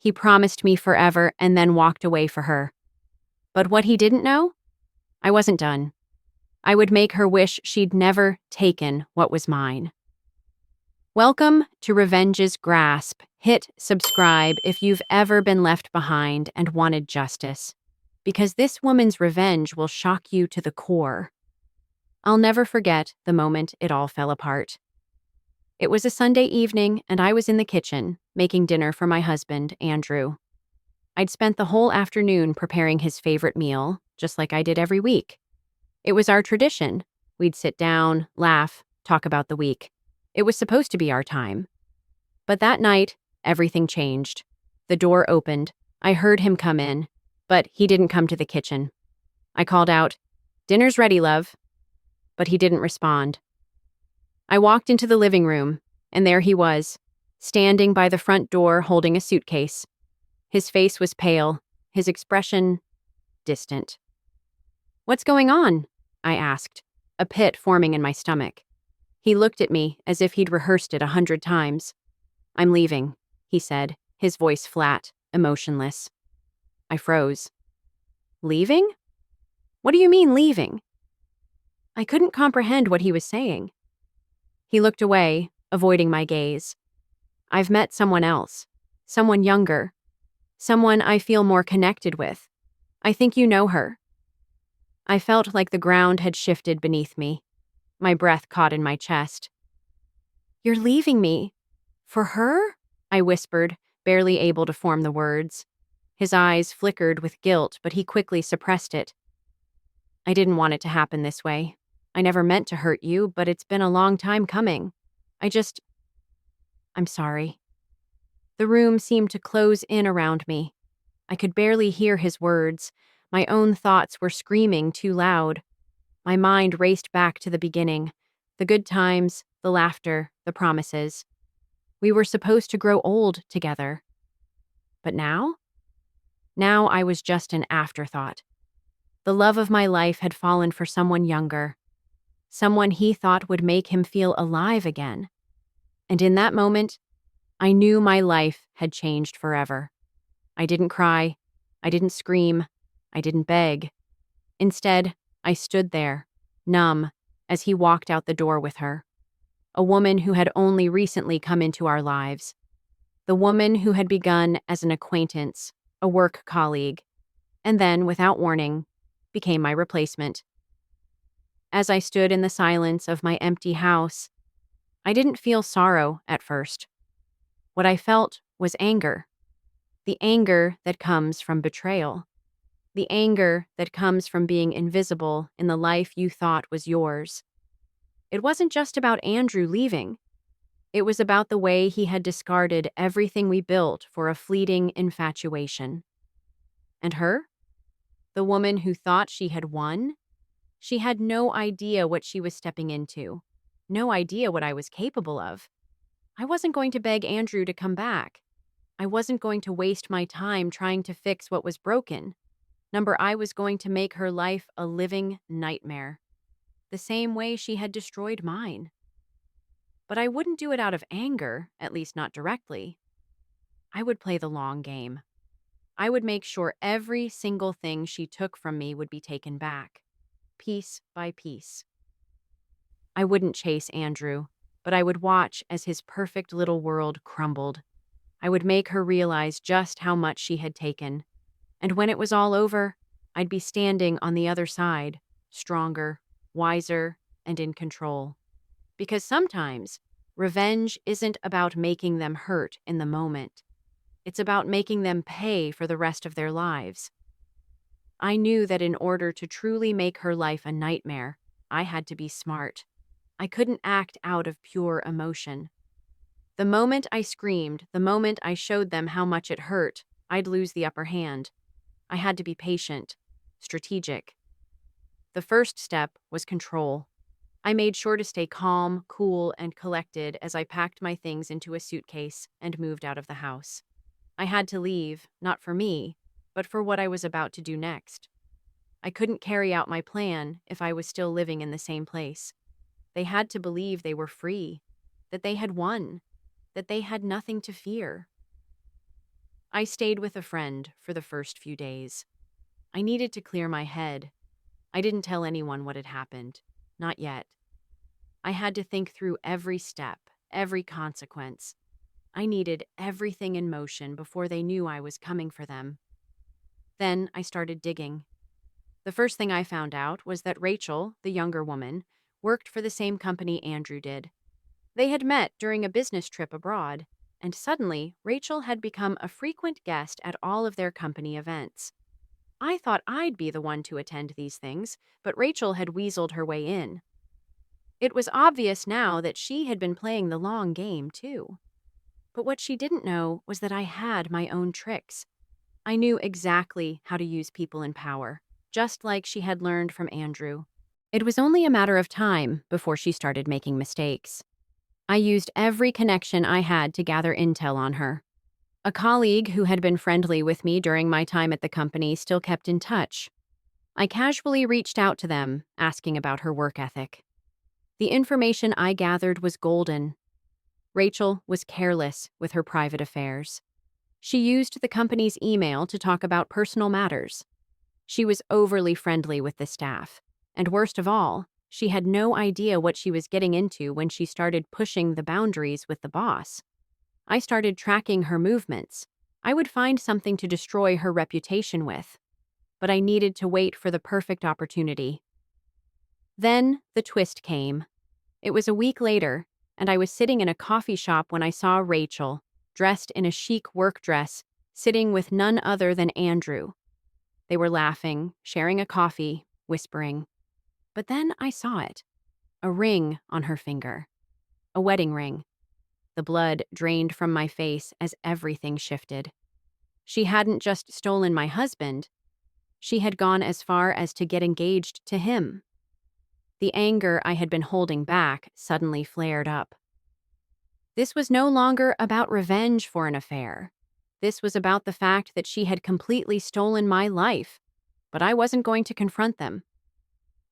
He promised me forever and then walked away for her. But what he didn't know? I wasn't done. I would make her wish she'd never taken what was mine. Welcome to Revenge's Grasp. Hit subscribe if you've ever been left behind and wanted justice, because this woman's revenge will shock you to the core. I'll never forget the moment it all fell apart. It was a Sunday evening, and I was in the kitchen, making dinner for my husband, Andrew. I'd spent the whole afternoon preparing his favorite meal, just like I did every week. It was our tradition. We'd sit down, laugh, talk about the week. It was supposed to be our time. But that night, everything changed. The door opened. I heard him come in, but he didn't come to the kitchen. I called out, "Dinner's ready, love." But he didn't respond. I walked into the living room, and there he was, standing by the front door holding a suitcase. His face was pale, his expression distant. "What's going on?" I asked, a pit forming in my stomach. He looked at me as if he'd rehearsed it 100 times. "I'm leaving," he said, his voice flat, emotionless. I froze. "Leaving? What do you mean, leaving?" I couldn't comprehend what he was saying. He looked away, avoiding my gaze. "I've met someone else. Someone younger. Someone I feel more connected with. I think you know her." I felt like the ground had shifted beneath me. My breath caught in my chest. "You're leaving me? For her?" I whispered, barely able to form the words. His eyes flickered with guilt, but he quickly suppressed it. "I didn't want it to happen this way. I never meant to hurt you, but it's been a long time coming. I'm sorry." The room seemed to close in around me. I could barely hear his words. My own thoughts were screaming too loud. My mind raced back to the beginning. The good times, the laughter, the promises. We were supposed to grow old together. But now? Now I was just an afterthought. The love of my life had fallen for someone younger. Someone he thought would make him feel alive again. And in that moment, I knew my life had changed forever. I didn't cry. I didn't scream. I didn't beg. Instead, I stood there, numb, as he walked out the door with her. A woman who had only recently come into our lives. The woman who had begun as an acquaintance, a work colleague, and then, without warning, became my replacement. As I stood in the silence of my empty house, I didn't feel sorrow at first. What I felt was anger. The anger that comes from betrayal. The anger that comes from being invisible in the life you thought was yours. It wasn't just about Andrew leaving. It was about the way he had discarded everything we built for a fleeting infatuation. And her? The woman who thought she had won? She had no idea what she was stepping into. No idea what I was capable of. I wasn't going to beg Andrew to come back. I wasn't going to waste my time trying to fix what was broken. I was going to make her life a living nightmare. The same way she had destroyed mine. But I wouldn't do it out of anger, at least not directly. I would play the long game. I would make sure every single thing she took from me would be taken back, piece by piece. I wouldn't chase Andrew, but I would watch as his perfect little world crumbled. I would make her realize just how much she had taken. And when it was all over, I'd be standing on the other side, stronger, wiser, and in control. Because sometimes, revenge isn't about making them hurt in the moment. It's about making them pay for the rest of their lives. I knew that in order to truly make her life a nightmare, I had to be smart. I couldn't act out of pure emotion. The moment I screamed, the moment I showed them how much it hurt, I'd lose the upper hand. I had to be patient, strategic. The first step was control. I made sure to stay calm, cool, and collected as I packed my things into a suitcase and moved out of the house. I had to leave, not for me, but for what I was about to do next. I couldn't carry out my plan if I was still living in the same place. They had to believe they were free, that they had won, that they had nothing to fear. I stayed with a friend for the first few days. I needed to clear my head. I didn't tell anyone what had happened. Not yet. I had to think through every step, every consequence. I needed everything in motion before they knew I was coming for them. Then I started digging. The first thing I found out was that Rachel, the younger woman, worked for the same company Andrew did. They had met during a business trip abroad, and suddenly Rachel had become a frequent guest at all of their company events. I thought I'd be the one to attend these things, but Rachel had weaseled her way in. It was obvious now that she had been playing the long game, too. But what she didn't know was that I had my own tricks. I knew exactly how to use people in power, just like she had learned from Andrew. It was only a matter of time before she started making mistakes. I used every connection I had to gather intel on her. A colleague who had been friendly with me during my time at the company still kept in touch. I casually reached out to them, asking about her work ethic. The information I gathered was golden. Rachel was careless with her private affairs. She used the company's email to talk about personal matters. She was overly friendly with the staff. And worst of all, she had no idea what she was getting into when she started pushing the boundaries with the boss. I started tracking her movements. I would find something to destroy her reputation with. But I needed to wait for the perfect opportunity. Then the twist came. It was a week later, and I was sitting in a coffee shop when I saw Rachel, dressed in a chic work dress, sitting with none other than Andrew. They were laughing, sharing a coffee, whispering. But then I saw it. A ring on her finger. A wedding ring. The blood drained from my face as everything shifted. She hadn't just stolen my husband. She had gone as far as to get engaged to him. The anger I had been holding back suddenly flared up. This was no longer about revenge for an affair. This was about the fact that she had completely stolen my life, but I wasn't going to confront them.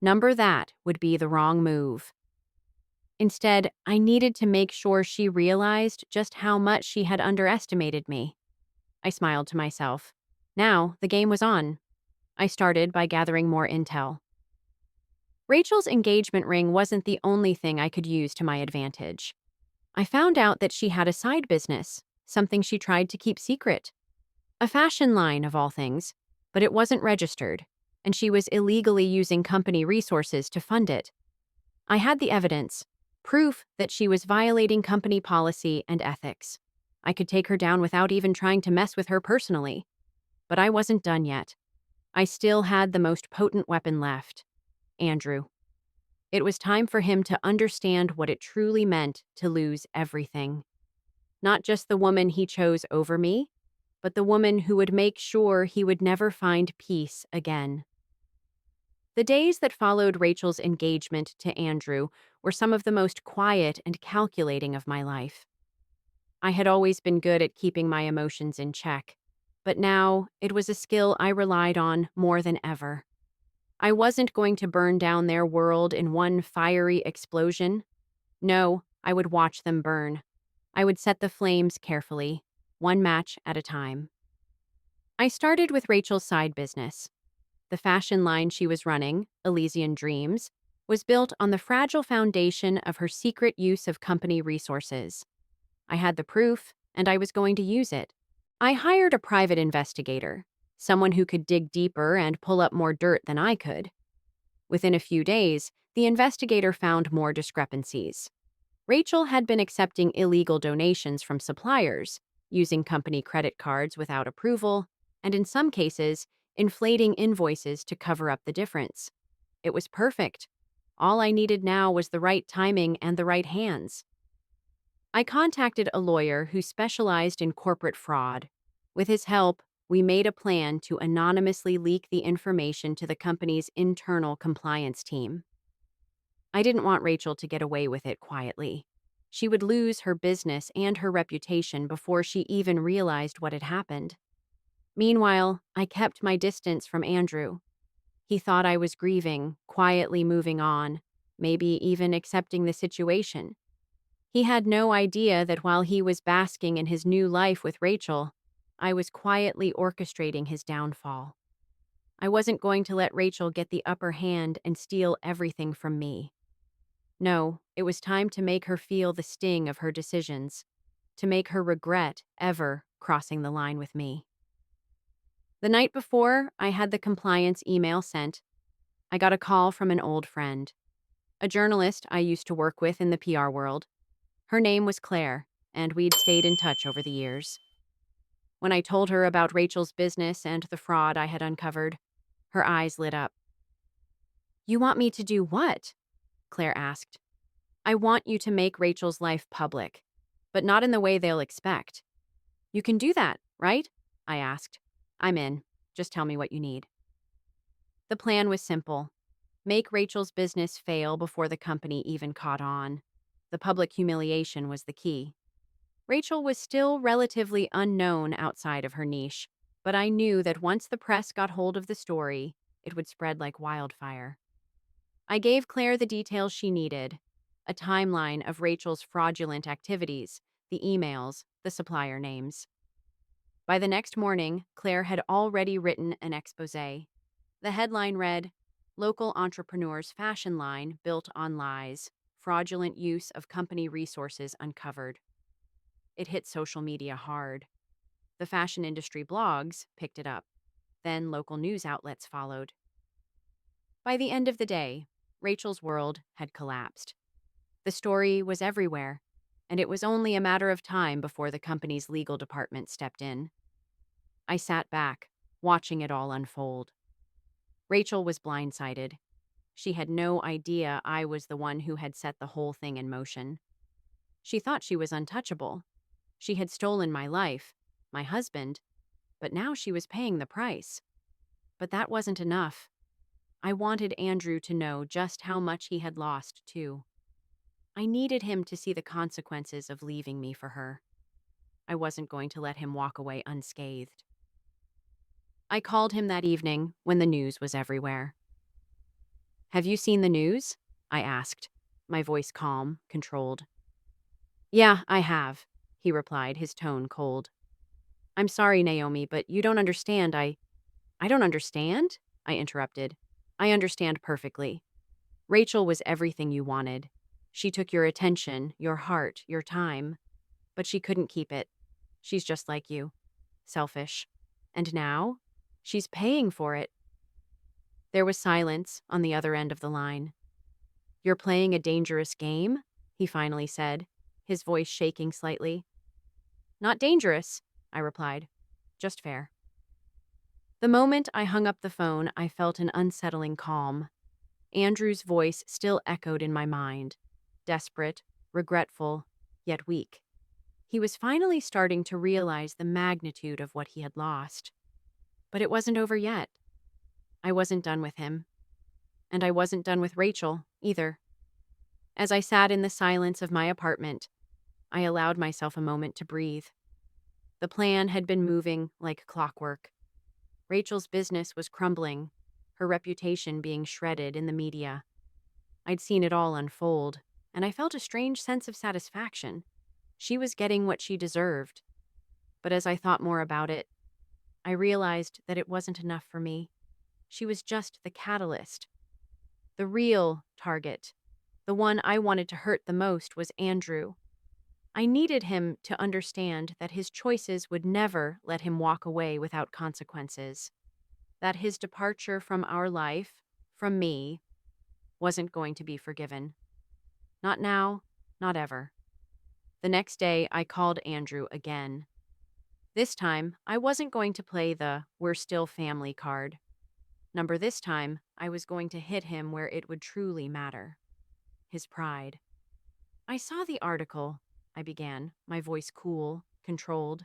Number that would be the wrong move. Instead, I needed to make sure she realized just how much she had underestimated me. I smiled to myself. Now, the game was on. I started by gathering more intel. Rachel's engagement ring wasn't the only thing I could use to my advantage. I found out that she had a side business, something she tried to keep secret. A fashion line, of all things, but it wasn't registered, and she was illegally using company resources to fund it. I had the evidence, proof that she was violating company policy and ethics. I could take her down without even trying to mess with her personally. But I wasn't done yet. I still had the most potent weapon left. Andrew. It was time for him to understand what it truly meant to lose everything. Not just the woman he chose over me, but the woman who would make sure he would never find peace again. The days that followed Rachel's engagement to Andrew were some of the most quiet and calculating of my life. I had always been good at keeping my emotions in check, but now it was a skill I relied on more than ever. I wasn't going to burn down their world in one fiery explosion. No, I would watch them burn. I would set the flames carefully, one match at a time. I started with Rachel's side business. The fashion line she was running, Elysian Dreams, was built on the fragile foundation of her secret use of company resources. I had the proof, and I was going to use it. I hired a private investigator, someone who could dig deeper and pull up more dirt than I could. Within a few days, the investigator found more discrepancies. Rachel had been accepting illegal donations from suppliers, using company credit cards without approval, and in some cases, inflating invoices to cover up the difference. It was perfect. All I needed now was the right timing and the right hands. I contacted a lawyer who specialized in corporate fraud. With his help, we made a plan to anonymously leak the information to the company's internal compliance team. I didn't want Rachel to get away with it quietly. She would lose her business and her reputation before she even realized what had happened. Meanwhile, I kept my distance from Andrew. He thought I was grieving, quietly moving on, maybe even accepting the situation. He had no idea that while he was basking in his new life with Rachel, I was quietly orchestrating his downfall. I wasn't going to let Rachel get the upper hand and steal everything from me. No, it was time to make her feel the sting of her decisions, to make her regret ever crossing the line with me. The night before I had the compliance email sent, I got a call from an old friend, a journalist I used to work with in the PR world. Her name was Claire, and we'd stayed in touch over the years. When I told her about Rachel's business and the fraud I had uncovered, her eyes lit up. "You want me to do what?" Claire asked. "I want you to make Rachel's life public, but not in the way they'll expect." "You can do that, right?" I asked. "I'm in. Just tell me what you need." The plan was simple. Make Rachel's business fail before the company even caught on. The public humiliation was the key. Rachel was still relatively unknown outside of her niche, but I knew that once the press got hold of the story, it would spread like wildfire. I gave Claire the details she needed: a timeline of Rachel's fraudulent activities, the emails, the supplier names. By the next morning, Claire had already written an expose. The headline read, "Local Entrepreneur's Fashion Line Built on Lies, Fraudulent Use of Company Resources Uncovered." It hit social media hard. The fashion industry blogs picked it up. Then local news outlets followed. By the end of the day, Rachel's world had collapsed. The story was everywhere, and it was only a matter of time before the company's legal department stepped in. I sat back, watching it all unfold. Rachel was blindsided. She had no idea I was the one who had set the whole thing in motion. She thought she was untouchable. She had stolen my life, my husband, but now she was paying the price. But that wasn't enough. I wanted Andrew to know just how much he had lost, too. I needed him to see the consequences of leaving me for her. I wasn't going to let him walk away unscathed. I called him that evening when the news was everywhere. "Have you seen the news?" I asked, my voice calm, controlled. "Yeah, I have," he replied, his tone cold. "I'm sorry, Naomi, but you don't understand. I don't understand?" I interrupted. "I understand perfectly. Rachel was everything you wanted. She took your attention, your heart, your time. But she couldn't keep it. She's just like you. Selfish. And now, she's paying for it." There was silence on the other end of the line. "You're playing a dangerous game?" he finally said, his voice shaking slightly. "Not dangerous," I replied. "Just fair." The moment I hung up the phone, I felt an unsettling calm. Andrew's voice still echoed in my mind, desperate, regretful, yet weak. He was finally starting to realize the magnitude of what he had lost. But it wasn't over yet. I wasn't done with him. And I wasn't done with Rachel, either. As I sat in the silence of my apartment, I allowed myself a moment to breathe. The plan had been moving like clockwork. Rachel's business was crumbling, her reputation being shredded in the media. I'd seen it all unfold, and I felt a strange sense of satisfaction. She was getting what she deserved. But as I thought more about it, I realized that it wasn't enough for me. She was just the catalyst. The real target, the one I wanted to hurt the most, was Andrew. I needed him to understand that his choices would never let him walk away without consequences. That his departure from our life, from me, wasn't going to be forgiven. Not now, not ever. The next day, I called Andrew again. This time, I wasn't going to play the "we're still family" card. This time, I was going to hit him where it would truly matter. His pride. "I saw the article," I began, my voice cool, controlled.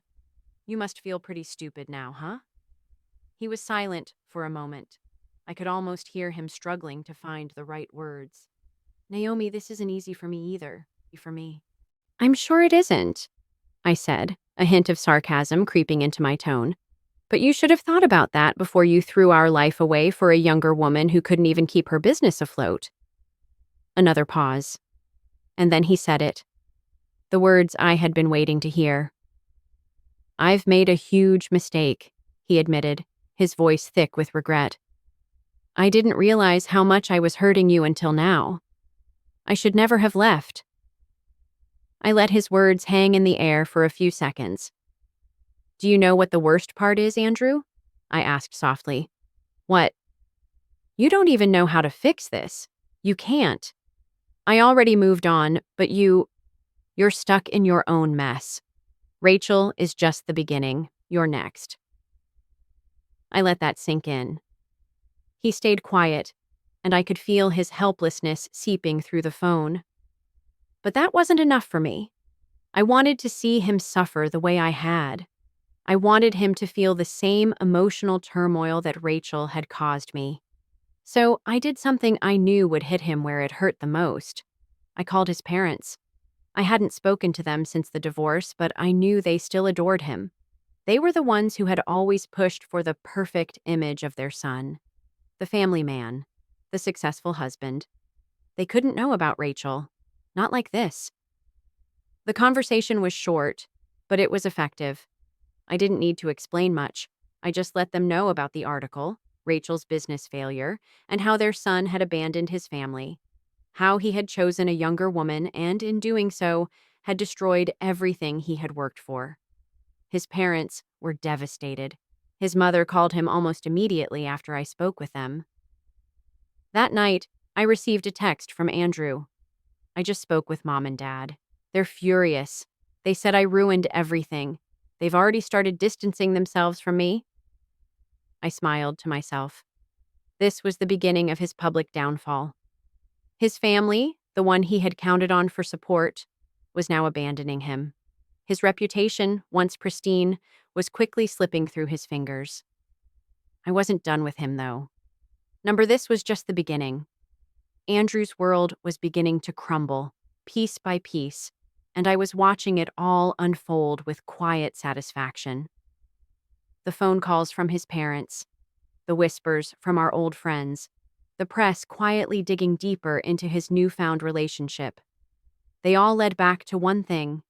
"You must feel pretty stupid now, huh?" He was silent for a moment. I could almost hear him struggling to find the right words. "Naomi, this isn't easy for me either. For me." "I'm sure it isn't," I said, a hint of sarcasm creeping into my tone. "But you should have thought about that before you threw our life away for a younger woman who couldn't even keep her business afloat." Another pause. And then he said it. The words I had been waiting to hear. I've made a huge mistake, he admitted, his voice thick with regret. I didn't realize how much I was hurting you until now. I should never have left. I let his words hang in the air for a few seconds. Do you know what the worst part is, Andrew? I asked softly. What? You don't even know how to fix this. You can't. I already moved on, but you're stuck in your own mess. Rachel is just the beginning. You're next. I let that sink in. He stayed quiet, and I could feel his helplessness seeping through the phone. But that wasn't enough for me. I wanted to see him suffer the way I had. I wanted him to feel the same emotional turmoil that Rachel had caused me. So I did something I knew would hit him where it hurt the most. I called his parents. I hadn't spoken to them since the divorce, but I knew they still adored him. They were the ones who had always pushed for the perfect image of their son. The family man. The successful husband. They couldn't know about Rachel. Not like this. The conversation was short, but it was effective. I didn't need to explain much. I just let them know about the article, Rachel's business failure, and how their son had abandoned his family. How he had chosen a younger woman and, in doing so, had destroyed everything he had worked for. His parents were devastated. His mother called him almost immediately after I spoke with them. That night, I received a text from Andrew. I just spoke with Mom and Dad. They're furious. They said I ruined everything. They've already started distancing themselves from me. I smiled to myself. This was the beginning of his public downfall. His family, the one he had counted on for support, was now abandoning him. His reputation, once pristine, was quickly slipping through his fingers. I wasn't done with him, though. This was just the beginning. Andrew's world was beginning to crumble, piece by piece, and I was watching it all unfold with quiet satisfaction. The phone calls from his parents, the whispers from our old friends, the press quietly digging deeper into his newfound relationship. They all led back to one thing.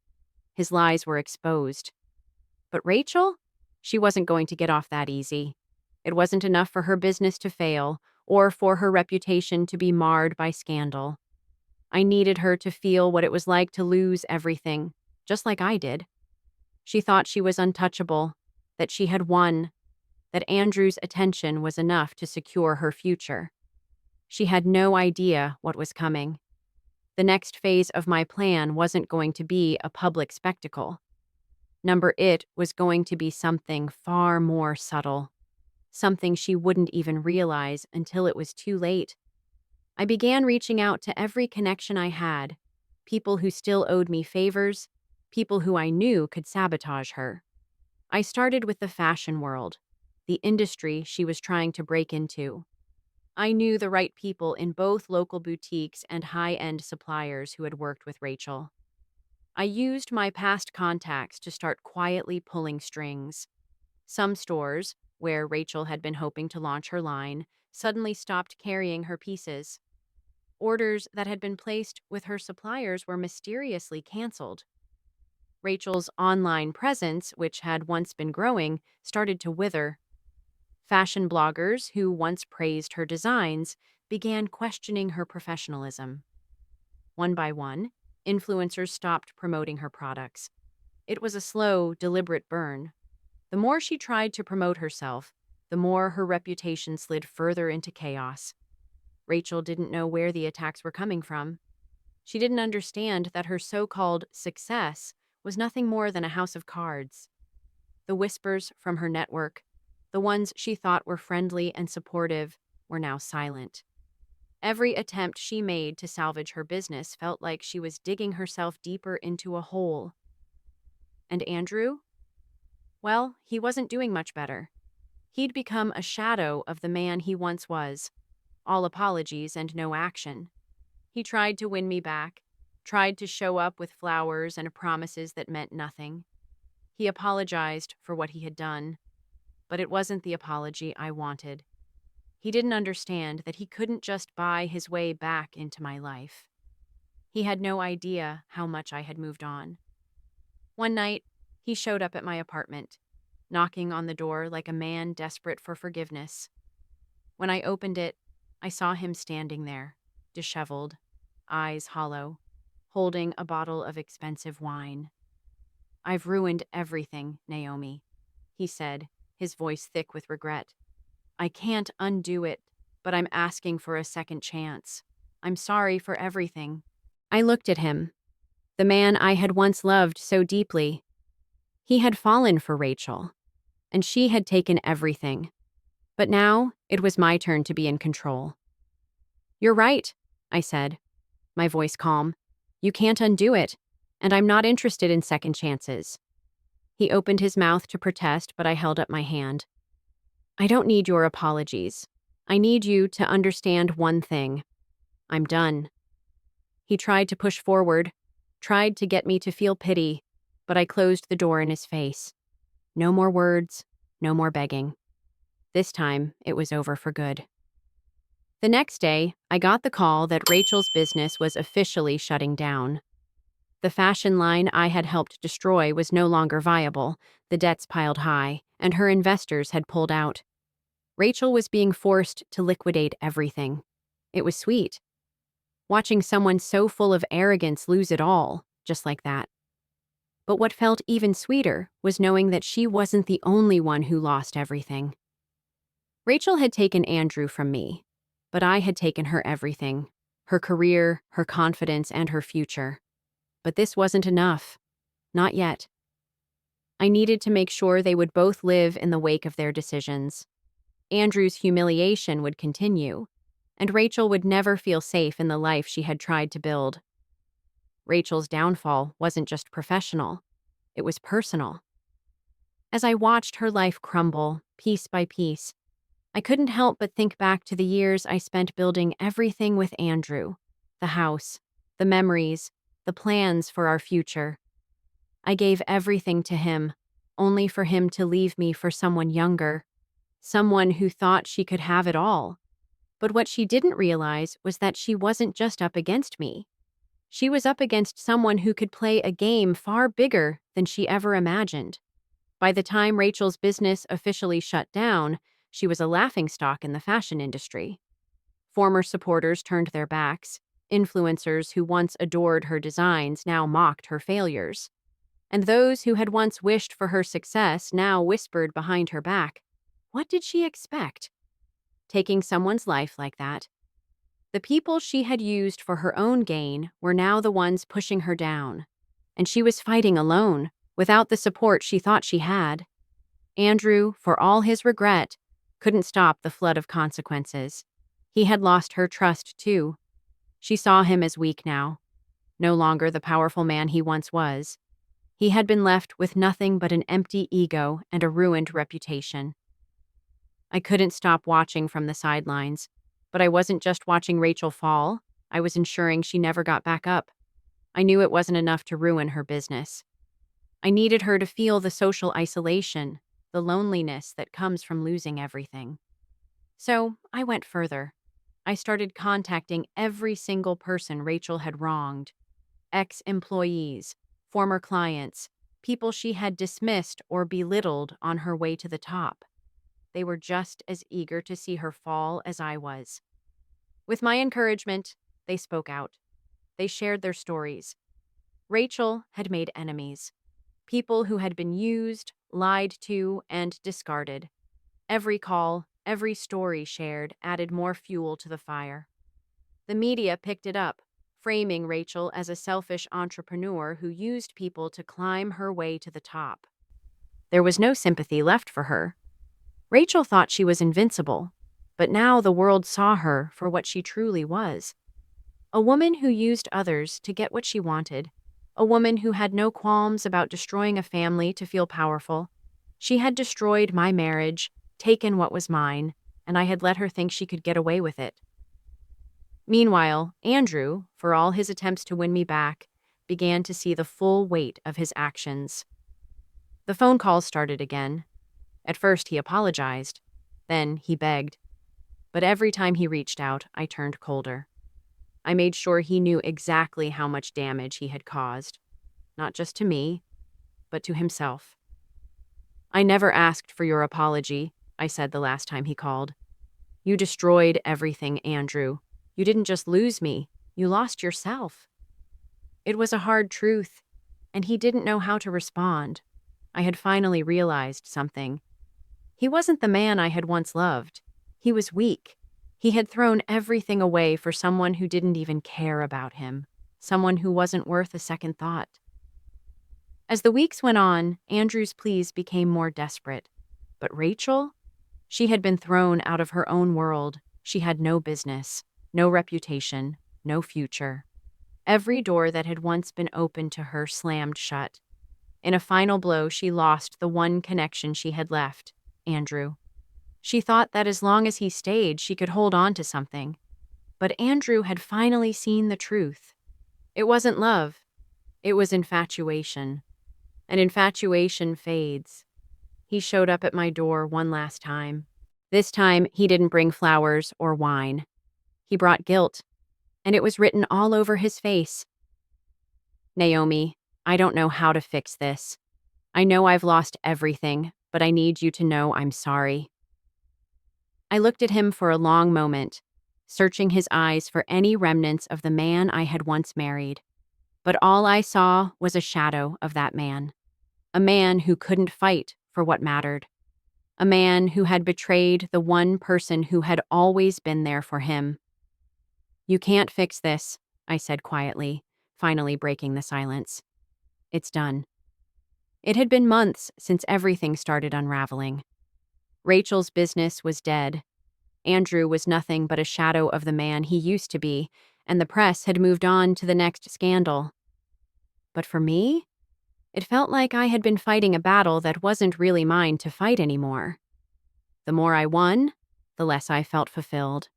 His lies were exposed. But Rachel? She wasn't going to get off that easy. It wasn't enough for her business to fail or for her reputation to be marred by scandal. I needed her to feel what it was like to lose everything, just like I did. She thought she was untouchable, that she had won, that Andrew's attention was enough to secure her future. She had no idea what was coming. The next phase of my plan wasn't going to be a public spectacle. It was going to be something far more subtle, something she wouldn't even realize until it was too late. I began reaching out to every connection I had, people who still owed me favors, people who I knew could sabotage her. I started with the fashion world, the industry she was trying to break into. I knew the right people in both local boutiques and high-end suppliers who had worked with Rachel. I used my past contacts to start quietly pulling strings. Some stores, where Rachel had been hoping to launch her line, suddenly stopped carrying her pieces. Orders that had been placed with her suppliers were mysteriously canceled. Rachel's online presence, which had once been growing, started to wither. Fashion bloggers, who once praised her designs, began questioning her professionalism. One by one, influencers stopped promoting her products. It was a slow, deliberate burn. The more she tried to promote herself, the more her reputation slid further into chaos. Rachel didn't know where the attacks were coming from. She didn't understand that her so-called success was nothing more than a house of cards. The whispers from her network, the ones she thought were friendly and supportive, were now silent. Every attempt she made to salvage her business felt like she was digging herself deeper into a hole. And Andrew? Well, he wasn't doing much better. He'd become a shadow of the man he once was, all apologies and no action. He tried to win me back, tried to show up with flowers and promises that meant nothing. He apologized for what he had done, but it wasn't the apology I wanted. He didn't understand that he couldn't just buy his way back into my life. He had no idea how much I had moved on. One night, He showed up at my apartment, knocking on the door like a man desperate for forgiveness. When I opened it, I saw him standing there, disheveled, eyes hollow, holding a bottle of expensive wine. "I've ruined everything, Naomi," he said, his voice thick with regret. "I can't undo it, but I'm asking for a second chance. I'm sorry for everything." I looked at him, the man I had once loved so deeply. He had fallen for Rachel, and she had taken everything. But now it was my turn to be in control. "You're right," I said, my voice calm. "You can't undo it, and I'm not interested in second chances." He opened his mouth to protest, but I held up my hand. "I don't need your apologies. I need you to understand one thing. I'm done." He tried to push forward, tried to get me to feel pity, but I closed the door in his face. No more words, no more begging. This time, it was over for good. The next day, I got the call that Rachel's business was officially shutting down. The fashion line I had helped destroy was no longer viable, the debts piled high, and her investors had pulled out. Rachel was being forced to liquidate everything. It was sweet, watching someone so full of arrogance lose it all, just like that. But what felt even sweeter was knowing that she wasn't the only one who lost everything. Rachel had taken Andrew from me, but I had taken her everything, her career, her confidence, and her future. But this wasn't enough. Not yet. I needed to make sure they would both live in the wake of their decisions. Andrew's humiliation would continue, and Rachel would never feel safe in the life she had tried to build. Rachel's downfall wasn't just professional, it was personal. As I watched her life crumble, piece by piece, I couldn't help but think back to the years I spent building everything with Andrew: the house, the memories, the plans for our future. I gave everything to him, only for him to leave me for someone younger, someone who thought she could have it all. But what she didn't realize was that she wasn't just up against me. She was up against someone who could play a game far bigger than she ever imagined. By the time Rachel's business officially shut down, she was a laughingstock in the fashion industry. Former supporters turned their backs. Influencers who once adored her designs now mocked her failures. And those who had once wished for her success now whispered behind her back, "What did she expect?" Taking someone's life like that. The people she had used for her own gain were now the ones pushing her down. And she was fighting alone, without the support she thought she had. Andrew, for all his regret, couldn't stop the flood of consequences. He had lost her trust, too. She saw him as weak now, no longer the powerful man he once was. He had been left with nothing but an empty ego and a ruined reputation. I couldn't stop watching from the sidelines, but I wasn't just watching Rachel fall. I was ensuring she never got back up. I knew it wasn't enough to ruin her business. I needed her to feel the social isolation, the loneliness that comes from losing everything. So I went further. I started contacting every single person Rachel had wronged: ex-employees, former clients, people she had dismissed or belittled on her way to the top. They were just as eager to see her fall as I was. With my encouragement, they spoke out. They shared their stories. Rachel had made enemies, people who had been used, lied to, and discarded. Every call, every story shared added more fuel to the fire. The media picked it up, framing Rachel as a selfish entrepreneur who used people to climb her way to the top. There was no sympathy left for her. Rachel thought she was invincible, but now the world saw her for what she truly was: a woman who used others to get what she wanted, a woman who had no qualms about destroying a family to feel powerful. She had destroyed my marriage, taken what was mine, and I had let her think she could get away with it. Meanwhile, Andrew, for all his attempts to win me back, began to see the full weight of his actions. The phone calls started again. At first, he apologized. Then he begged. But every time he reached out, I turned colder. I made sure he knew exactly how much damage he had caused. Not just to me, but to himself. "I never asked for your apology," I said the last time he called. "You destroyed everything, Andrew. You didn't just lose me, you lost yourself." It was a hard truth, and he didn't know how to respond. I had finally realized something. He wasn't the man I had once loved. He was weak. He had thrown everything away for someone who didn't even care about him, someone who wasn't worth a second thought. As the weeks went on, Andrew's pleas became more desperate. But Rachel? She had been thrown out of her own world. She had no business, no reputation, no future. Every door that had once been open to her slammed shut. In a final blow, she lost the one connection she had left, Andrew. She thought that as long as he stayed, she could hold on to something. But Andrew had finally seen the truth. It wasn't love. It was infatuation. And infatuation fades. He showed up at my door one last time. This time, he didn't bring flowers or wine. He brought guilt, and it was written all over his face. "Naomi, I don't know how to fix this. I know I've lost everything, but I need you to know I'm sorry." I looked at him for a long moment, searching his eyes for any remnants of the man I had once married. But all I saw was a shadow of that man. A man who couldn't fight for what mattered. A man who had betrayed the one person who had always been there for him. "You can't fix this," I said quietly, finally breaking the silence. "It's done." It had been months since everything started unraveling. Rachel's business was dead. Andrew was nothing but a shadow of the man he used to be, and the press had moved on to the next scandal. But for me, it felt like I had been fighting a battle that wasn't really mine to fight anymore. The more I won, the less I felt fulfilled.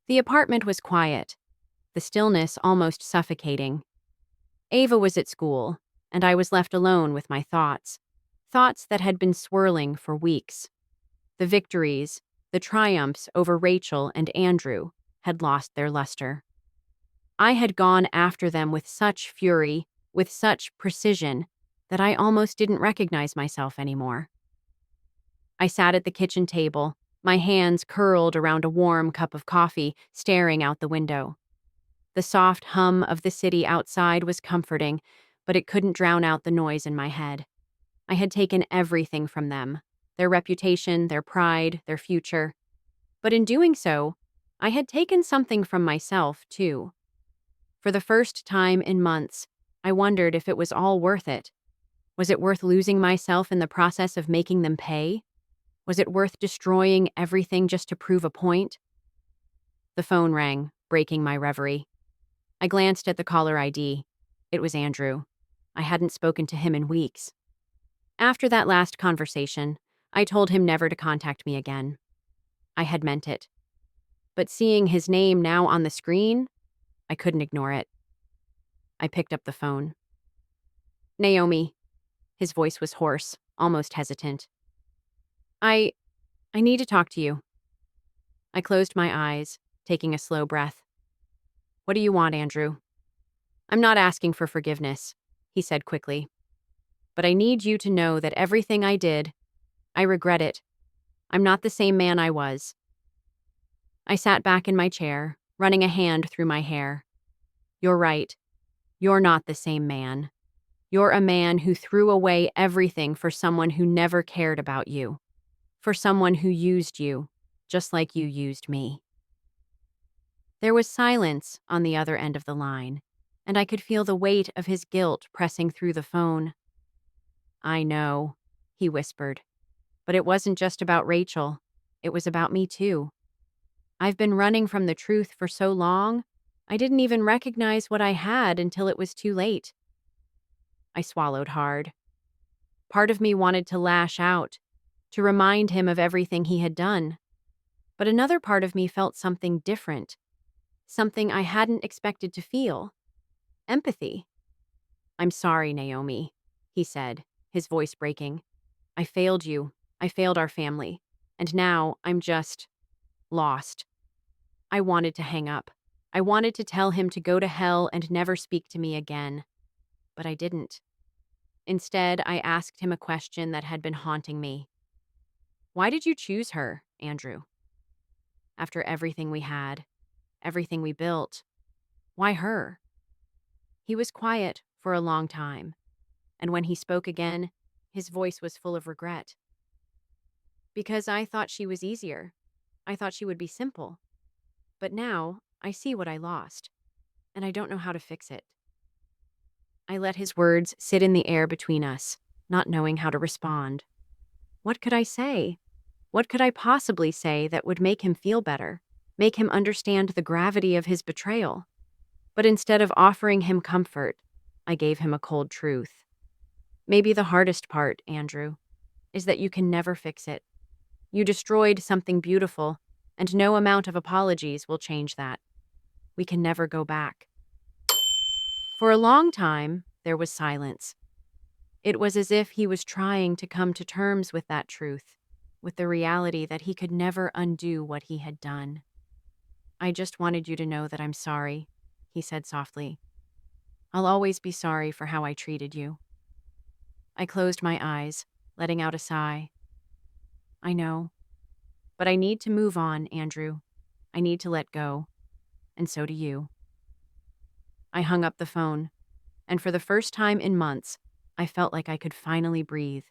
The apartment was quiet, the stillness almost suffocating. Ava was at school, and I was left alone with my thoughts that had been swirling for weeks. The victories, the triumphs over Rachel and Andrew, had lost their luster. I had gone after them with such fury, with such precision, that I almost didn't recognize myself anymore. I sat at the kitchen table, my hands curled around a warm cup of coffee, staring out the window. The soft hum of the city outside was comforting, but it couldn't drown out the noise in my head. I had taken everything from them, their reputation, their pride, their future. But in doing so, I had taken something from myself, too. For the first time in months, I wondered if it was all worth it. Was it worth losing myself in the process of making them pay? Was it worth destroying everything just to prove a point? The phone rang, breaking my reverie. I glanced at the caller ID. It was Andrew. I hadn't spoken to him in weeks. After that last conversation, I told him never to contact me again. I had meant it. But seeing his name now on the screen, I couldn't ignore it. I picked up the phone. "Naomi." His voice was hoarse, almost hesitant. I need to talk to you." I closed my eyes, taking a slow breath. "What do you want, Andrew?" "I'm not asking for forgiveness," he said quickly. "But I need you to know that everything I did, I regret it. I'm not the same man I was." I sat back in my chair, running a hand through my hair. "You're right. You're not the same man. You're a man who threw away everything for someone who never cared about you. For someone who used you, just like you used me." There was silence on the other end of the line, and I could feel the weight of his guilt pressing through the phone. "I know," he whispered. "But it wasn't just about Rachel. It was about me too. I've been running from the truth for so long, I didn't even recognize what I had until it was too late." I swallowed hard. Part of me wanted to lash out, to remind him of everything he had done. But another part of me felt something different, something I hadn't expected to feel. Empathy. "I'm sorry, Naomi," he said, his voice breaking. "I failed you. I failed our family. And now I'm just lost." I wanted to hang up. I wanted to tell him to go to hell and never speak to me again. But I didn't. Instead, I asked him a question that had been haunting me. Why did you choose her, Andrew? After everything we had, everything we built, why her? He was quiet for a long time, and when he spoke again, his voice was full of regret. Because I thought she was easier. I thought she would be simple. But now, I see what I lost, and I don't know how to fix it. I let his words sit in the air between us, not knowing how to respond. What could I say? What could I possibly say that would make him feel better, make him understand the gravity of his betrayal? But instead of offering him comfort, I gave him a cold truth. Maybe the hardest part, Andrew, is that you can never fix it. You destroyed something beautiful, and no amount of apologies will change that. We can never go back. For a long time, there was silence. It was as if he was trying to come to terms with that truth, with the reality that he could never undo what he had done. I just wanted you to know that I'm sorry, he said softly. I'll always be sorry for how I treated you. I closed my eyes, letting out a sigh. I know, but I need to move on, Andrew. I need to let go, and so do you. I hung up the phone, and for the first time in months, I felt like I could finally breathe.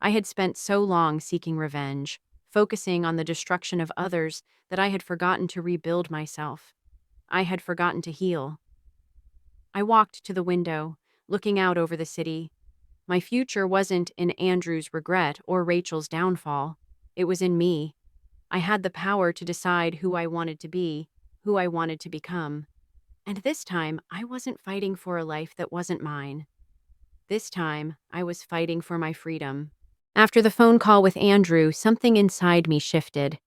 I had spent so long seeking revenge, focusing on the destruction of others, that I had forgotten to rebuild myself. I had forgotten to heal. I walked to the window, looking out over the city. My future wasn't in Andrew's regret or Rachel's downfall. It was in me. I had the power to decide who I wanted to be, who I wanted to become. And this time, I wasn't fighting for a life that wasn't mine. This time, I was fighting for my freedom. After the phone call with Andrew, something inside me shifted.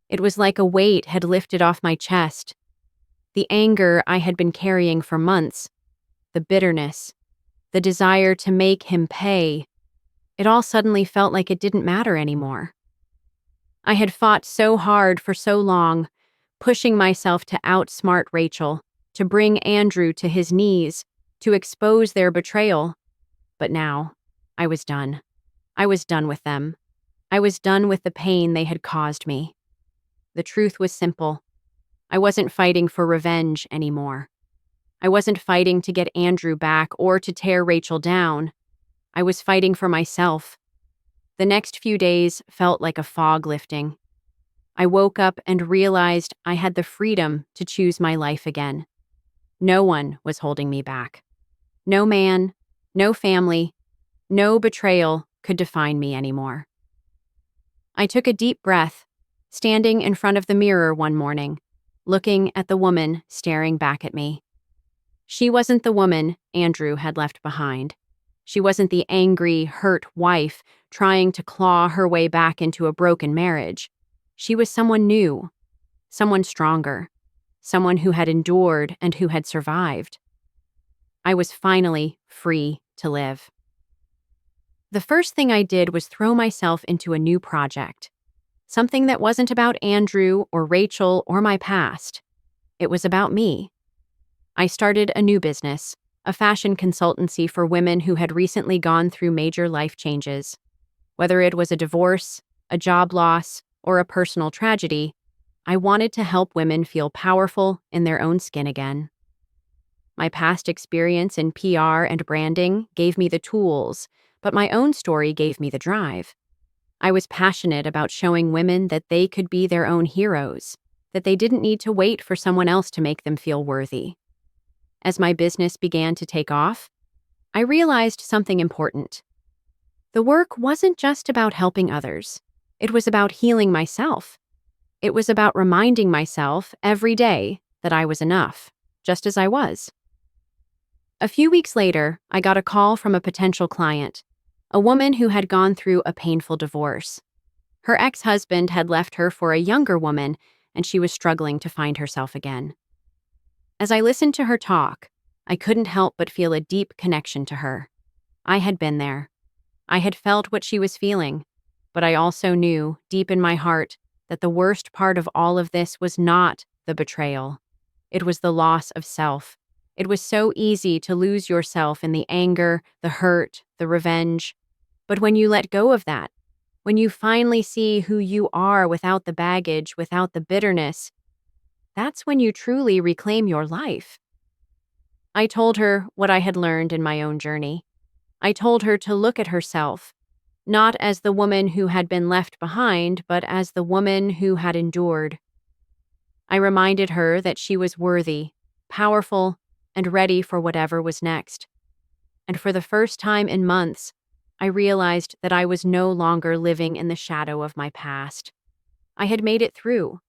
It was like a weight had lifted off my chest. The anger I had been carrying for months, the bitterness, the desire to make him pay, it all suddenly felt like it didn't matter anymore. I had fought so hard for so long, pushing myself to outsmart Rachel, to bring Andrew to his knees, to expose their betrayal. But now, I was done. I was done with them. I was done with the pain they had caused me. The truth was simple. I wasn't fighting for revenge anymore. I wasn't fighting to get Andrew back or to tear Rachel down. I was fighting for myself. The next few days felt like a fog lifting. I woke up and realized I had the freedom to choose my life again. No one was holding me back. No man, no family, no betrayal could define me anymore. I took a deep breath, standing in front of the mirror one morning, looking at the woman staring back at me. She wasn't the woman Andrew had left behind. She wasn't the angry, hurt wife trying to claw her way back into a broken marriage. She was someone new, someone stronger, someone who had endured and who had survived. I was finally free to live. The first thing I did was throw myself into a new project, something that wasn't about Andrew or Rachel or my past. It was about me. I started a new business, a fashion consultancy for women who had recently gone through major life changes. Whether it was a divorce, a job loss, or a personal tragedy, I wanted to help women feel powerful in their own skin again. My past experience in PR and branding gave me the tools, but my own story gave me the drive. I was passionate about showing women that they could be their own heroes, that they didn't need to wait for someone else to make them feel worthy. As my business began to take off, I realized something important. The work wasn't just about helping others. It was about healing myself. It was about reminding myself every day that I was enough, just as I was. A few weeks later, I got a call from a potential client, a woman who had gone through a painful divorce. Her ex-husband had left her for a younger woman, and she was struggling to find herself again. As I listened to her talk, I couldn't help but feel a deep connection to her. I had been there. I had felt what she was feeling, but I also knew, deep in my heart, that the worst part of all of this was not the betrayal. It was the loss of self, It was so easy to lose yourself in the anger, the hurt, the revenge. But when you let go of that, when you finally see who you are without the baggage, without the bitterness, that's when you truly reclaim your life. I told her what I had learned in my own journey. I told her to look at herself, not as the woman who had been left behind, but as the woman who had endured. I reminded her that she was worthy, powerful, and ready for whatever was next. And for the first time in months, I realized that I was no longer living in the shadow of my past. I had made it through.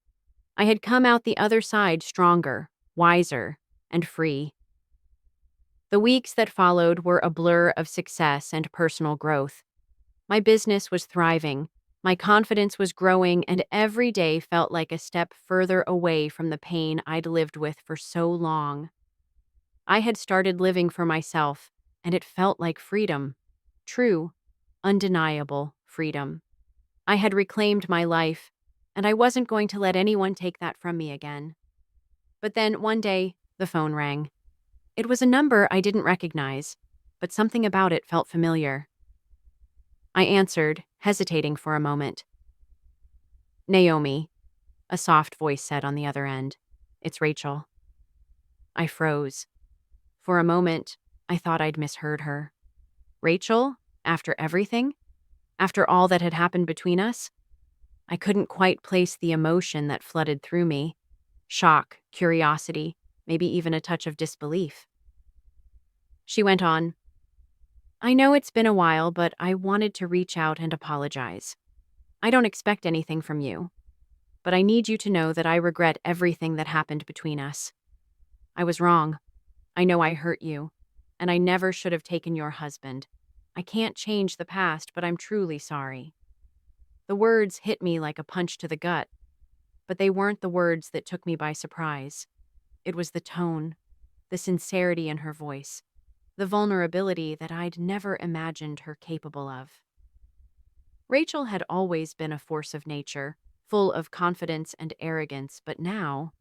I had come out the other side stronger, wiser, and free. The weeks that followed were a blur of success and personal growth. My business was thriving, my confidence was growing, and every day felt like a step further away from the pain I'd lived with for so long. I had started living for myself, and it felt like freedom. True, undeniable freedom. I had reclaimed my life, and I wasn't going to let anyone take that from me again. But then one day, the phone rang. It was a number I didn't recognize, but something about it felt familiar. I answered, hesitating for a moment. "Naomi," a soft voice said on the other end. "It's Rachel." I froze. For a moment, I thought I'd misheard her. Rachel? After everything? After all that had happened between us? I couldn't quite place the emotion that flooded through me. Shock, curiosity, maybe even a touch of disbelief. She went on, "I know it's been a while, but I wanted to reach out and apologize. I don't expect anything from you, but I need you to know that I regret everything that happened between us. I was wrong. I know I hurt you, and I never should have taken your husband. I can't change the past, but I'm truly sorry." The words hit me like a punch to the gut, but they weren't the words that took me by surprise. It was the tone, the sincerity in her voice, the vulnerability that I'd never imagined her capable of. Rachel had always been a force of nature, full of confidence and arrogance, but now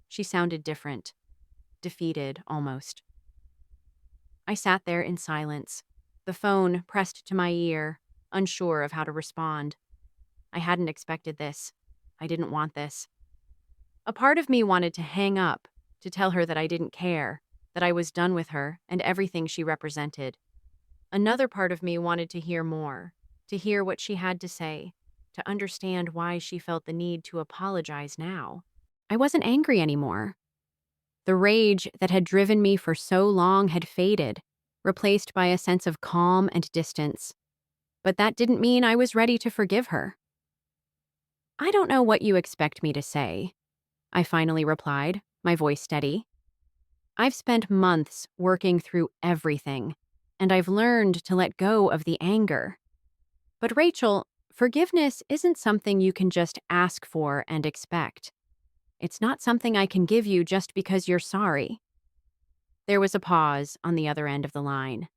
she sounded different, defeated almost. I sat there in silence, the phone pressed to my ear, unsure of how to respond. I hadn't expected this. I didn't want this. A part of me wanted to hang up, to tell her that I didn't care, that I was done with her and everything she represented. Another part of me wanted to hear more, to hear what she had to say, to understand why she felt the need to apologize now. I wasn't angry anymore. The rage that had driven me for so long had faded, replaced by a sense of calm and distance. But that didn't mean I was ready to forgive her. "I don't know what you expect me to say," I finally replied, my voice steady. "I've spent months working through everything, and I've learned to let go of the anger. But Rachel, forgiveness isn't something you can just ask for and expect. It's not something I can give you just because you're sorry." There was a pause on the other end of the line.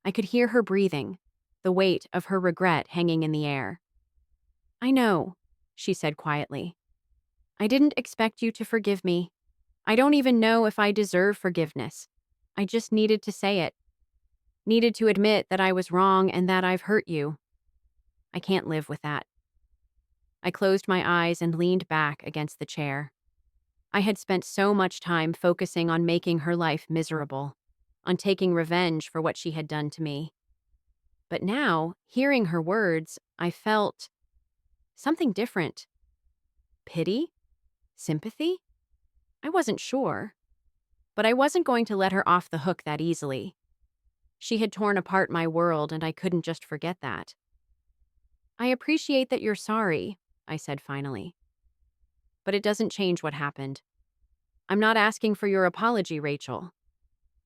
I could hear her breathing, the weight of her regret hanging in the air. "I know," she said quietly. "I didn't expect you to forgive me. I don't even know if I deserve forgiveness. I just needed to say it. Needed to admit that I was wrong and that I've hurt you. I can't live with that." I closed my eyes and leaned back against the chair. I had spent so much time focusing on making her life miserable, on taking revenge for what she had done to me. But now, hearing her words, I felt something different. Pity? Sympathy? I wasn't sure. But I wasn't going to let her off the hook that easily. She had torn apart my world, and I couldn't just forget that. "I appreciate that you're sorry," I said finally. "But it doesn't change what happened. I'm not asking for your apology, Rachel.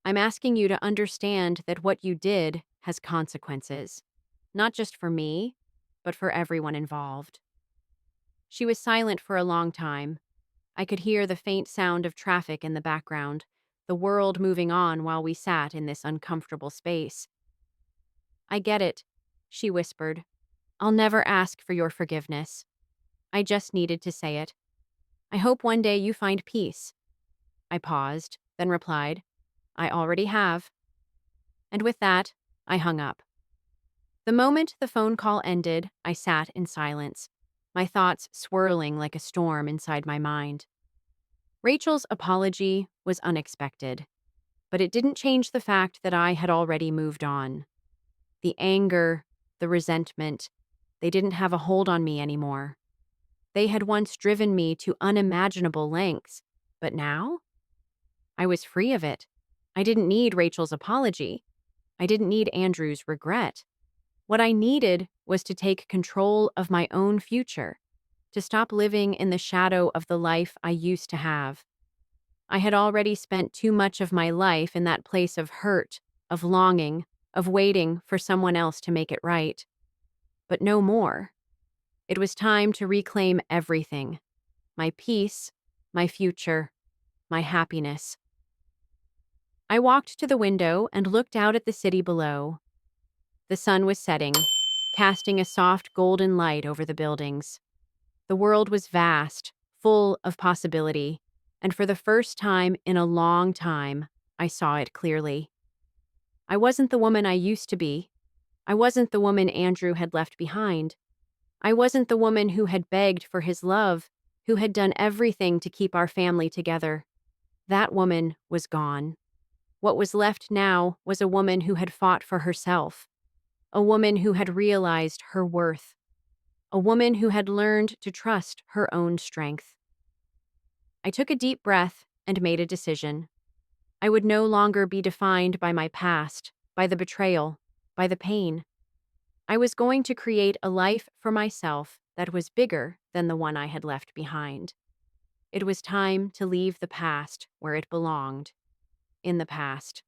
I'm asking you to understand that what you did has consequences. Not just for me, but for everyone involved." She was silent for a long time. I could hear the faint sound of traffic in the background, the world moving on while we sat in this uncomfortable space. "I get it," she whispered. "I'll never ask for your forgiveness. I just needed to say it. I hope one day you find peace." I paused, then replied, I already have. And with that, I hung up. The moment the phone call ended, I sat in silence, my thoughts swirling like a storm inside my mind. Rachel's apology was unexpected, but it didn't change the fact that I had already moved on. The anger, the resentment, they didn't have a hold on me anymore. They had once driven me to unimaginable lengths, but now I was free of it. I didn't need Rachel's apology. I didn't need Andrew's regret. What I needed was to take control of my own future, to stop living in the shadow of the life I used to have. I had already spent too much of my life in that place of hurt, of longing, of waiting for someone else to make it right. But no more. It was time to reclaim everything: my peace, my future, my happiness. I walked to the window and looked out at the city below. The sun was setting, casting a soft golden light over the buildings. The world was vast, full of possibility, and for the first time in a long time, I saw it clearly. I wasn't the woman I used to be. I wasn't the woman Andrew had left behind. I wasn't the woman who had begged for his love, who had done everything to keep our family together. That woman was gone. What was left now was a woman who had fought for herself, a woman who had realized her worth, a woman who had learned to trust her own strength. I took a deep breath and made a decision. I would no longer be defined by my past, by the betrayal, by the pain. I was going to create a life for myself that was bigger than the one I had left behind. It was time to leave the past where it belonged, in the past.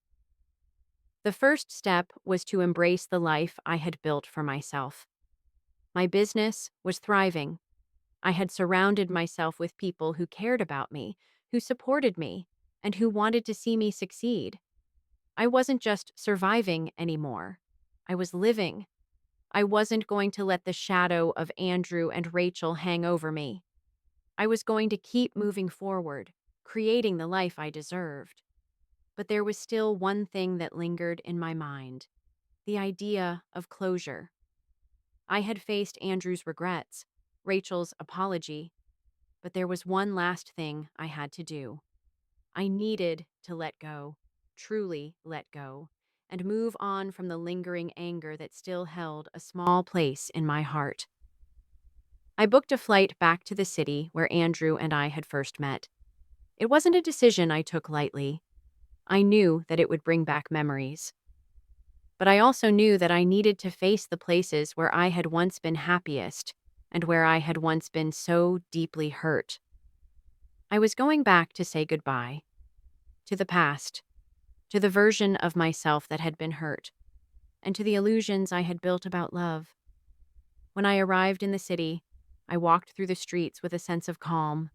The first step was to embrace the life I had built for myself. My business was thriving. I had surrounded myself with people who cared about me, who supported me, and who wanted to see me succeed. I wasn't just surviving anymore. I was living. I wasn't going to let the shadow of Andrew and Rachel hang over me. I was going to keep moving forward, creating the life I deserved. But there was still one thing that lingered in my mind: the idea of closure. I had faced Andrew's regrets, Rachel's apology, but there was one last thing I had to do. I needed to let go, truly let go, and move on from the lingering anger that still held a small place in my heart. I booked a flight back to the city where Andrew and I had first met. It wasn't a decision I took lightly. I knew that it would bring back memories. But I also knew that I needed to face the places where I had once been happiest and where I had once been so deeply hurt. I was going back to say goodbye. To the past. To the version of myself that had been hurt. And to the illusions I had built about love. When I arrived in the city, I walked through the streets with a sense of calm.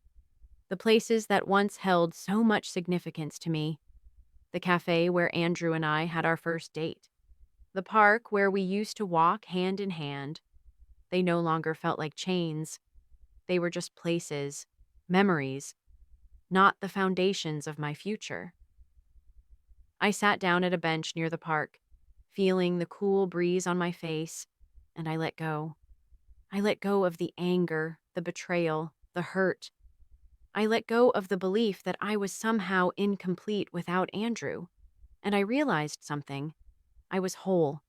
The places that once held so much significance to me. The cafe where Andrew and I had our first date. The park where we used to walk hand in hand. They no longer felt like chains. They were just places, memories, not the foundations of my future. I sat down at a bench near the park, feeling the cool breeze on my face, and I let go. I let go of the anger, the betrayal, the hurt. I let go of the belief that I was somehow incomplete without Andrew. And I realized something. I was whole.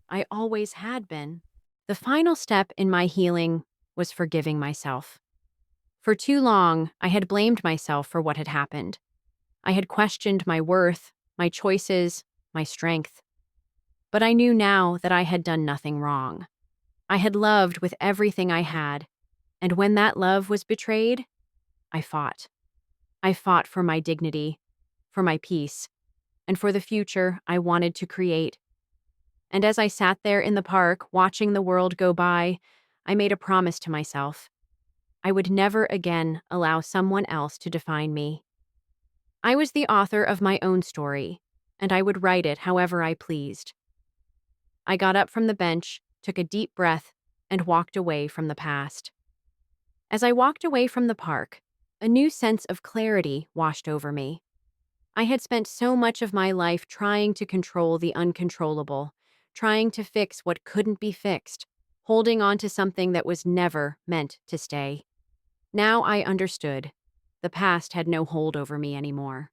I always had been. The final step in my healing was forgiving myself. For too long, I had blamed myself for what had happened. I had questioned my worth, my choices, my strength. But I knew now that I had done nothing wrong. I had loved with everything I had, and when that love was betrayed, I fought. I fought for my dignity, for my peace, and for the future I wanted to create. And as I sat there in the park, watching the world go by, I made a promise to myself. I would never again allow someone else to define me. I was the author of my own story, and I would write it however I pleased. I got up from the bench, took a deep breath, and walked away from the past. As I walked away from the park, a new sense of clarity washed over me. I had spent so much of my life trying to control the uncontrollable, trying to fix what couldn't be fixed, holding on to something that was never meant to stay. Now I understood. The past had no hold over me anymore.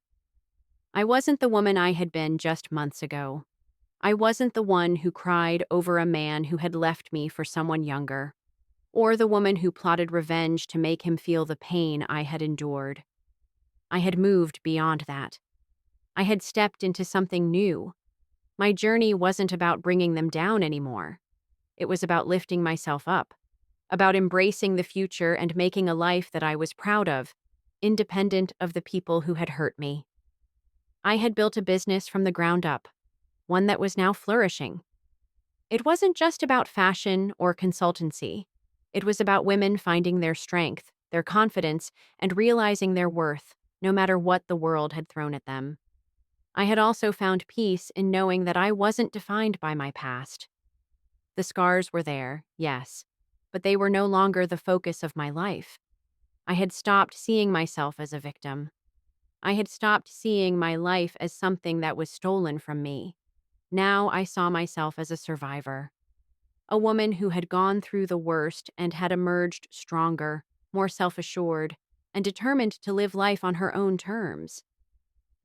I wasn't the woman I had been just months ago. I wasn't the one who cried over a man who had left me for someone younger, or the woman who plotted revenge to make him feel the pain I had endured. I had moved beyond that. I had stepped into something new. My journey wasn't about bringing them down anymore. It was about lifting myself up, about embracing the future and making a life that I was proud of, independent of the people who had hurt me. I had built a business from the ground up, one that was now flourishing. It wasn't just about fashion or consultancy. It was about women finding their strength, their confidence, and realizing their worth, no matter what the world had thrown at them. I had also found peace in knowing that I wasn't defined by my past. The scars were there, yes, but they were no longer the focus of my life. I had stopped seeing myself as a victim. I had stopped seeing my life as something that was stolen from me. Now I saw myself as a survivor, a woman who had gone through the worst and had emerged stronger, more self-assured, and determined to live life on her own terms.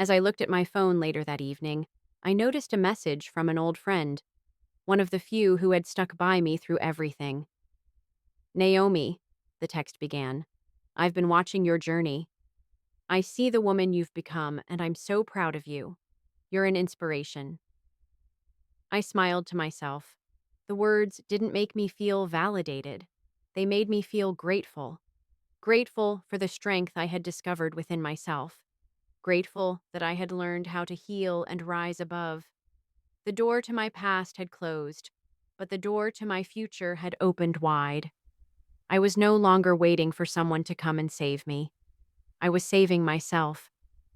As I looked at my phone later that evening, I noticed a message from an old friend, one of the few who had stuck by me through everything. "Naomi," the text began, "I've been watching your journey. I see the woman you've become, and I'm so proud of you. You're an inspiration." I smiled to myself. The words didn't make me feel validated. They made me feel grateful. Grateful for the strength I had discovered within myself. Grateful that I had learned how to heal and rise above. The door to my past had closed, but the door to my future had opened wide. I was no longer waiting for someone to come and save me. I was saving myself.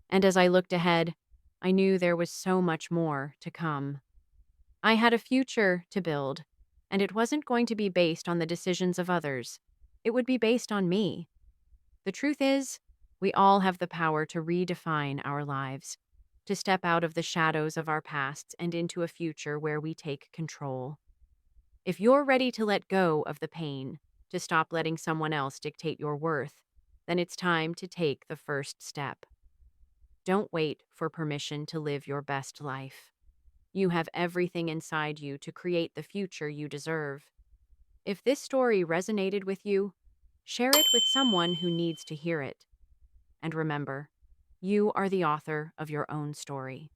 And as I looked ahead, I knew there was so much more to come. I had a future to build, and it wasn't going to be based on the decisions of others. It would be based on me. The truth is, we all have the power to redefine our lives, to step out of the shadows of our pasts and into a future where we take control. If you're ready to let go of the pain, to stop letting someone else dictate your worth, then it's time to take the first step. Don't wait for permission to live your best life. You have everything inside you to create the future you deserve. If this story resonated with you, share it with someone who needs to hear it. And remember, you are the author of your own story.